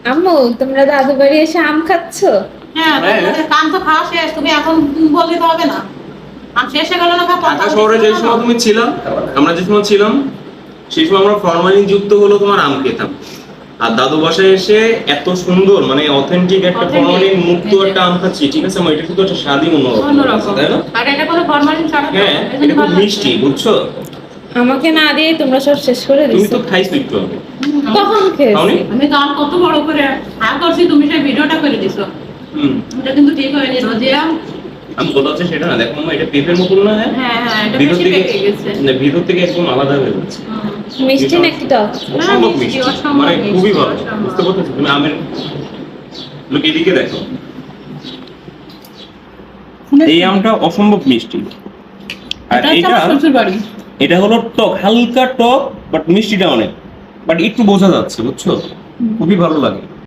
আম্মু তোমরা দাদু বাড়ি এসে আম খাচ্ছো? হ্যাঁ, তোমাদের কাম তো খাওয়া শেষ, তুমি এখন বললে তো হবে না। আম শেষে গেল না ঢাকা শহরে যে সময় তুমি ছিলাম, আমরা যে সময় ছিলাম সেই সময় আমরা ফরমালিন যুক্ত হলো তোমার আম খেতাম। আর দাদু বাসায় এসে এত সুন্দর মানে অথেন্টিক একটা ফরমালিন মুক্ত একটা আম খাচ্ছি, ঠিক আছে? আমার এটা কিন্তু একটা স্বাদই অন্যরকম, তাই না? আর এটা কোনো ফরমালিন ছাড়া তো, হ্যাঁ, এজন্য এটা খুব ভালো লাগছে। মিষ্টি, বুঝছো? আমাকে না দিয়ে তোমরা সব শেষ করে তুমি দিছো। তো খাইছো একটু আগে। কখন খেয়েছি? আমি তো আম কত বড় করে আয় করছি, তুমি সেই ভিডিওটা করে দিছো। হুম, এটা কিন্তু ঠিক হয়নি রোজিয়া। আমি বলতে চাচ্ছি সেটা না, দেখো মামা, এটা পেঁপের মতন না, হ্যাঁ? হ্যাঁ হ্যাঁ, এটা ভিতর বেশি থেকে পেকে গেছে। না, ভিতর থেকে একদম আলাদা হয়ে যাচ্ছে। মিষ্টি নাকি টক? অসম্ভব মিষ্টি, মিষ্টি, অসম্ভব মানে মিষ্টি, খুবই ভালো। অসম্ভব। বুঝতে পারছো তুমি আমের লোক এদিকে দেখো, এই আমটা অসম্ভব মিষ্টি। আর এটা হচ্ছে এটা আমার শ্বশুর বাড়ি। এটা হলো টক, হালকা টক, বাট মিষ্টিটা অনেক, বাট একটু বোঝা যাচ্ছে, বুঝছো? খুবই ভালো লাগে।